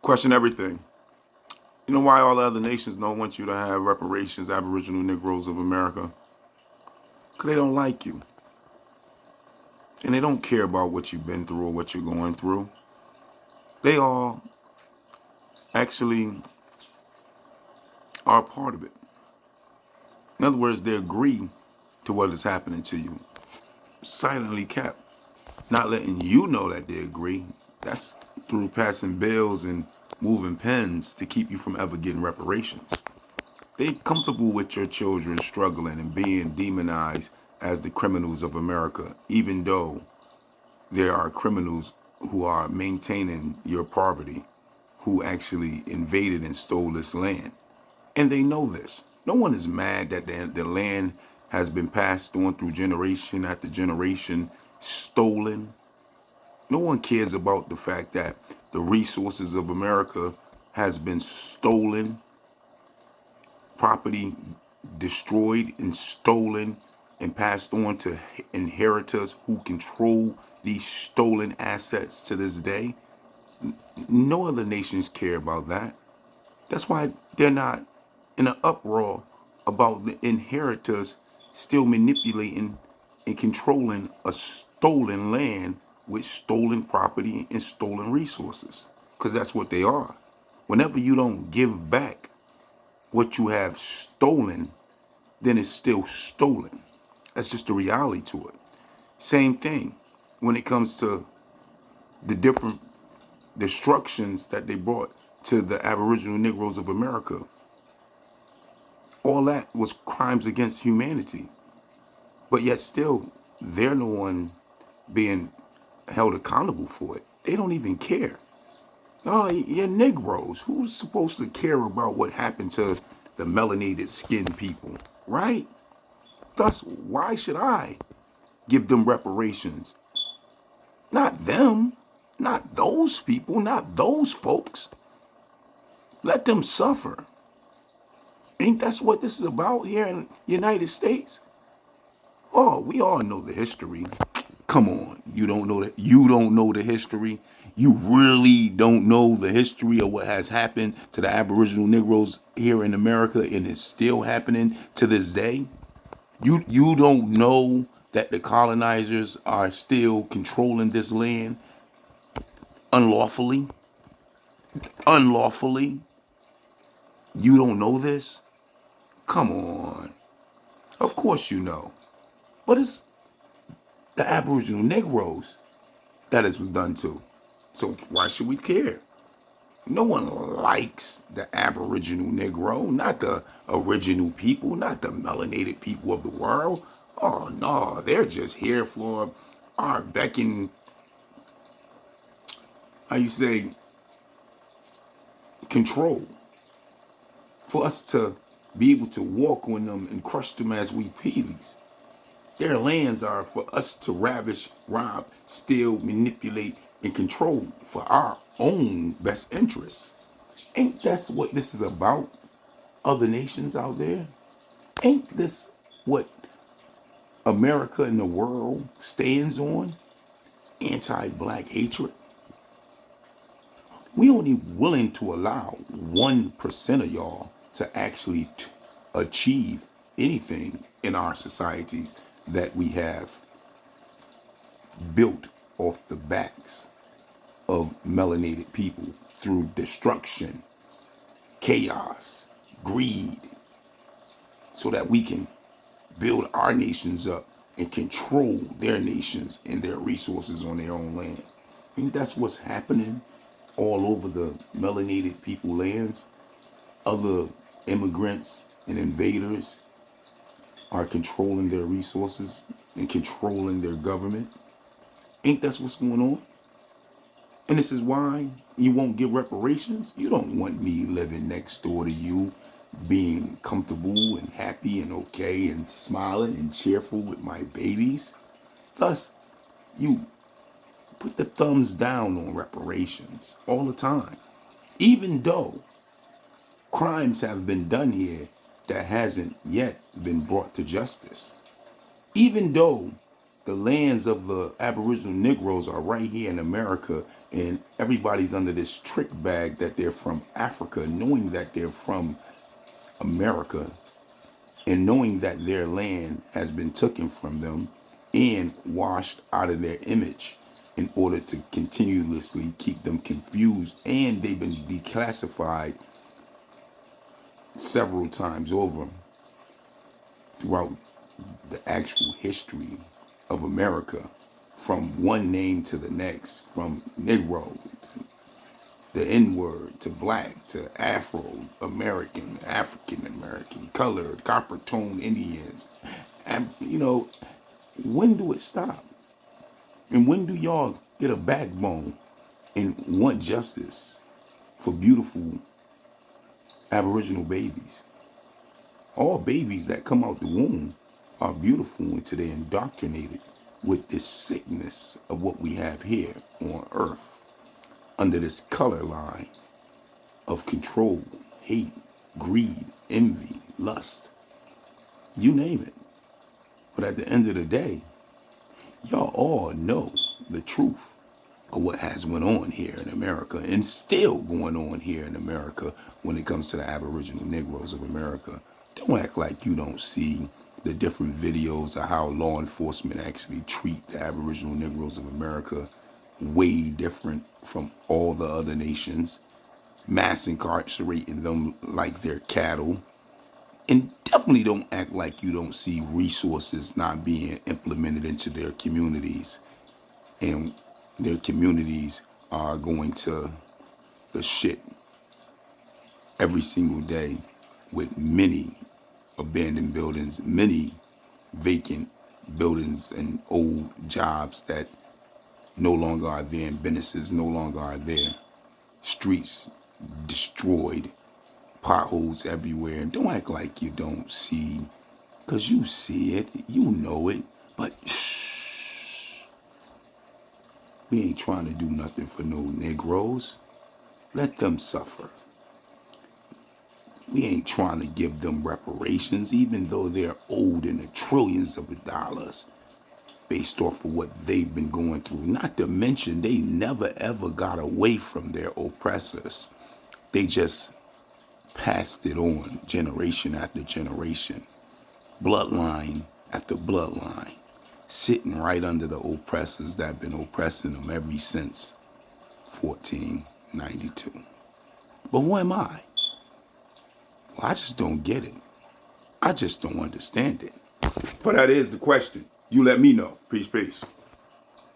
Question everything. You know why all the other nations don't want you to have reparations, Aboriginal Negroes of America? Because they don't like you. And they don't care about what you've been through or what you're going through. They all actually are a part of it. In other words, they agree to what is happening to you. Silently kept. Not letting you know that they agree. That's through passing bills and moving pens to keep you from ever getting reparations. They comfortable with your children struggling and being demonized as the criminals of America, even though there are criminals who are maintaining your poverty, who actually invaded and stole this land. And they know this. No one is mad that the land has been passed on through generation after generation, stolen. No one cares about the fact that the resources of America has been stolen, property destroyed and stolen and passed on to inheritors who control these stolen assets to this day. No other nations care about that. That's why they're not in an uproar about the inheritors still manipulating and controlling a stolen land with stolen property and stolen resources. Because that's what they are. Whenever you don't give back what you have stolen, then it's still stolen. That's just the reality to it. Same thing when it comes to the different destructions that they brought to the Aboriginal Negroes of America. All that was crimes against humanity. But yet still, they're the one being held accountable for it. They don't even care. Oh, you're Negroes. Who's supposed to care about what happened to the melanated skinned people, right? Thus, why should I give them reparations? Not them, not those people, not those folks. Let them suffer. Ain't that's what this is about here in the United States? Oh, we all know the history. Come on, you don't know that? You don't know the history? You really don't know the history of what has happened to the Aboriginal Negroes here in America and is still happening to this day? You don't know that the colonizers are still controlling this land unlawfully? Unlawfully? You don't know this? Come on. Of course you know. But it's the Aboriginal Negroes that it was done to. So why should we care? No one likes the Aboriginal Negro, not the original people, not the melanated people of the world. Oh no, they're just here for our becking, how you say, control. For us to be able to walk on them and crush them as we please. Their lands are for us to ravish, rob, steal, manipulate, and control for our own best interests. Ain't that's what this is about? Other nations out there? Ain't this what America and the world stands on? Anti-black hatred? We only willing to allow 1% of y'all to actually achieve anything in our societies that we have built off the backs of melanated people through destruction, chaos, greed, so that we can build our nations up and control their nations and their resources on their own land. I mean, that's what's happening all over the melanated people lands. Other immigrants and invaders are controlling their resources and controlling their government. Ain't that's what's going on? And this is why you won't give reparations. You don't want me living next door to you, being comfortable and happy and okay and smiling and cheerful with my babies. Thus, you put the thumbs down on reparations all the time. Even though crimes have been done here that hasn't yet been brought to justice. Even though The lands of the Aboriginal Niggros are right here in America, and everybody's under this trick bag that they're from Africa, knowing that they're from America, and knowing that their land has been taken from them and washed out of their image in order to continuously keep them confused. And they've been declassified several times over throughout the actual history of America, from one name to the next, from Negro, the N-word, to black, to Afro-American, African-American, colored, copper-toned Indians. And, when do it stop? And when do y'all get a backbone and want justice for beautiful Aboriginal babies? All babies that come out the womb are beautiful until they're indoctrinated with this sickness of what we have here on earth, under this color line of control, hate, greed, envy, lust, you name it. But at the end of the day, y'all all know the truth of what has went on here in America and still going on here in America when it comes to the Aboriginal Negroes of America. Don't act like you don't see the different videos of how law enforcement actually treat the Aboriginal Negroes of America way different from all the other nations, mass incarcerating them like they're cattle. And definitely don't act like you don't see resources not being implemented into their communities. And their communities are going to the shit every single day, with many abandoned buildings, many vacant buildings and old jobs that no longer are there, and businesses no longer are there, streets destroyed, potholes everywhere. And don't act like you don't see, because you see it, you know it, but shh. We ain't trying to do nothing for no Negroes. Let them suffer. We ain't trying to give them reparations, even though they're owed in the trillions of dollars based off of what they've been going through. Not to mention, they never ever got away from their oppressors. They just passed it on generation after generation, bloodline after bloodline, sitting right under the oppressors that have been oppressing them ever since 1492. But who am I? Well, I just don't get it. I just don't understand it. But that is the question. You let me know. Peace, peace.